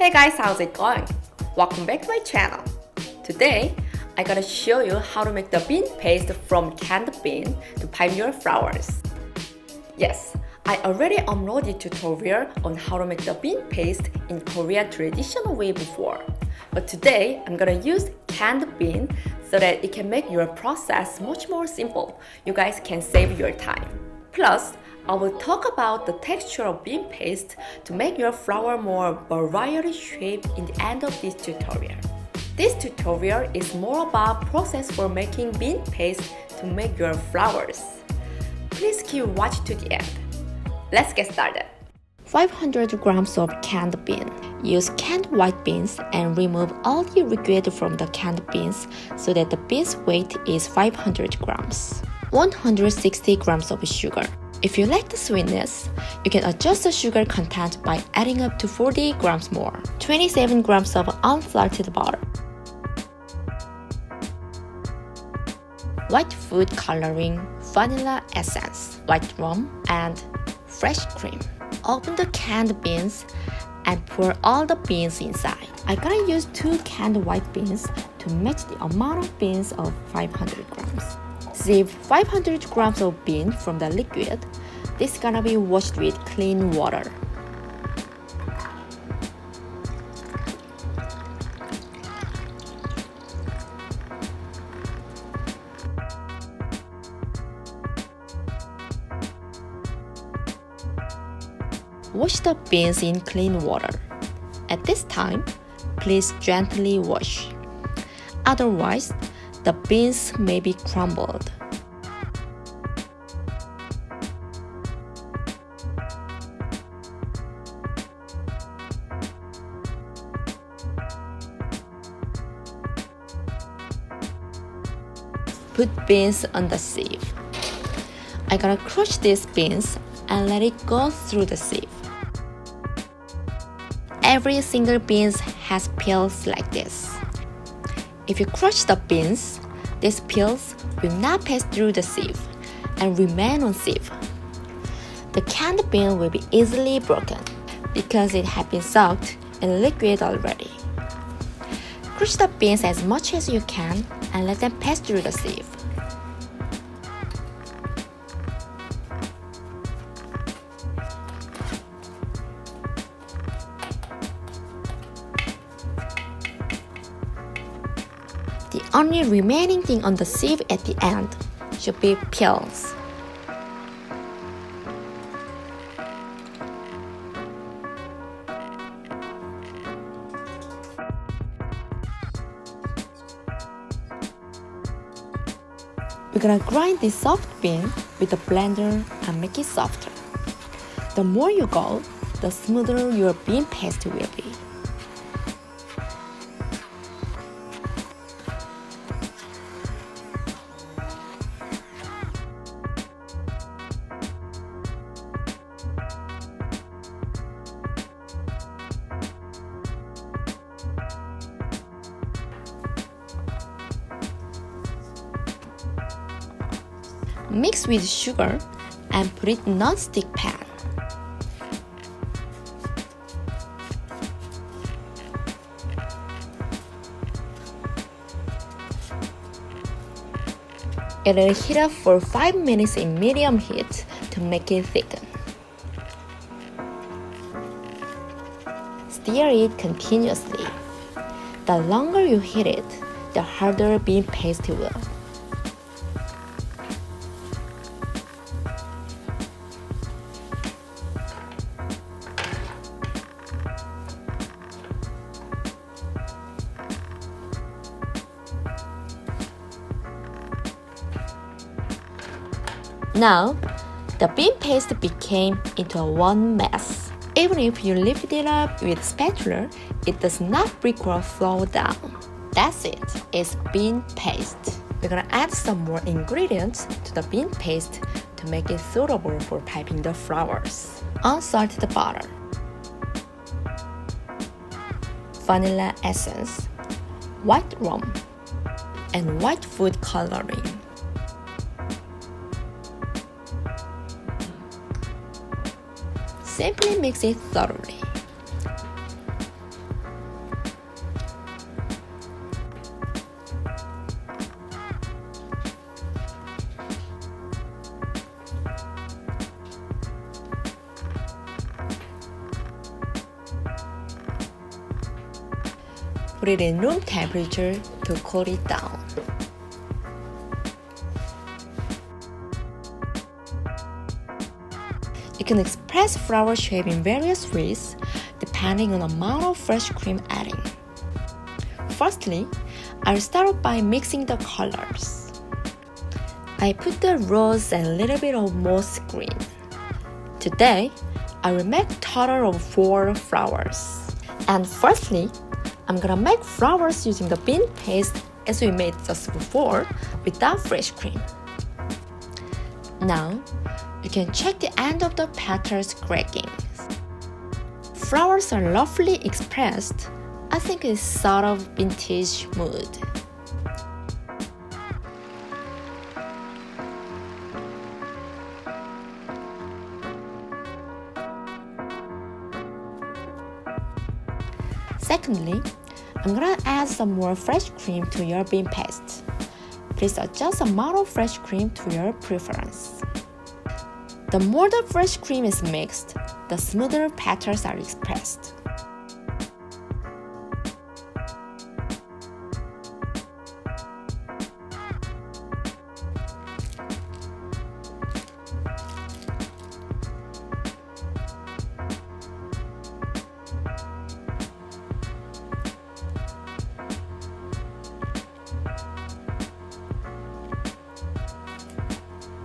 Hey guys, how's it going? Welcome back to my channel. Today, I'm gonna show you how to make the bean paste from canned bean to pipe your flowers. Yes, I already uploaded a tutorial on how to make the bean paste in Korean traditional way before. But today, I'm gonna use canned bean so that it can make your process much more simple. You guys can save your time. Plus, I will talk about the texture of bean paste to make your flower more variety shape in the end of this tutorial. This tutorial is more about process for making bean paste to make your flowers. Please keep watching to the end. Let's get started. 500 grams of canned bean. Use canned white beans and remove all the liquid from the canned beans so that the beans weight is 500 grams. 160 grams of sugar. If you like the sweetness, you can adjust the sugar content by adding up to 40 grams more. 27 grams of unsalted butter. White food coloring, vanilla essence, white rum, and fresh cream. Open the canned beans and pour all the beans inside. I'm gonna use 2 canned white beans to match the amount of beans of 500 grams. Sieve 500 grams of bean from the liquid. This is gonna be washed with clean water. Wash the beans in clean water. At this time, please gently wash. Otherwise, the beans may be crumbled. Put beans on the sieve. I'm gonna crush these beans and let it go through the sieve. Every single bean has peels like this. If you crush the beans, these peels will not pass through the sieve and remain on sieve. The canned bean will be easily broken because it has been soaked in liquid already. Crush the beans as much as you can and let them pass through the sieve. The only remaining thing on the sieve at the end should be peels. We're gonna grind this soft bean with a blender and make it softer. The more you go, the smoother your bean paste will be. Mix with sugar and put it in non-stick pan. It will heat up for 5 minutes in medium heat to make it thicken. Stir it continuously. The longer you heat it, the harder bean paste will. Now, the bean paste became into one mess. Even if you lift it up with spatula, it does not break or fall down. That's it, it's bean paste. We're gonna add some more ingredients to the bean paste to make it suitable for piping the flowers. Unsalted butter, vanilla essence, white rum, and white food coloring. Simply mix it thoroughly. put it in room temperature to cool it down. You can express flower shape in various ways depending on the amount of fresh cream adding. Firstly, I'll start off by mixing the colors. I put the rose and a little bit of moss green. Today, I will make a total of 4 flowers. And firstly, I'm gonna make flowers using the bean paste as we made just before without fresh cream. Now, you can check the end of the petals cracking. Flowers are lovely expressed. I think it's sort of vintage mood. Secondly, I'm gonna add some more fresh cream to your bean paste. Please adjust the amount of fresh cream to your preference. The more the fresh cream is mixed, the smoother petals are expressed.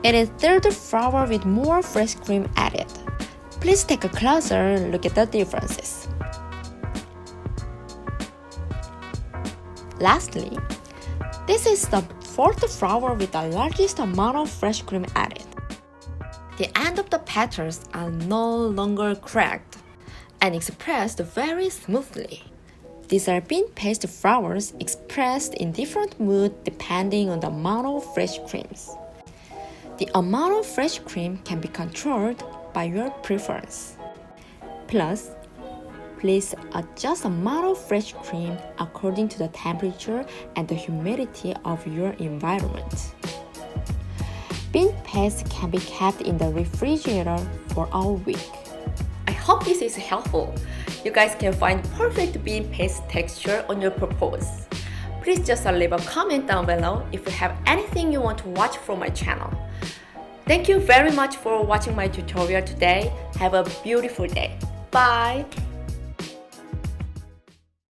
It is third flower with more fresh cream added. Please take a closer look at the differences. Lastly, this is the fourth flower with the largest amount of fresh cream added. The end of the petals are no longer cracked and expressed very smoothly. These are bean paste flowers expressed in different moods depending on the amount of fresh creams. The amount of fresh cream can be controlled by your preference. Plus, please adjust the amount of fresh cream according to the temperature and the humidity of your environment. Bean paste can be kept in the refrigerator for a week. I hope this is helpful. You guys can find perfect bean paste texture on your purpose. Please just leave a comment down below if you have anything you want to watch from my channel. Thank you very much for watching my tutorial today. Have a beautiful day. Bye!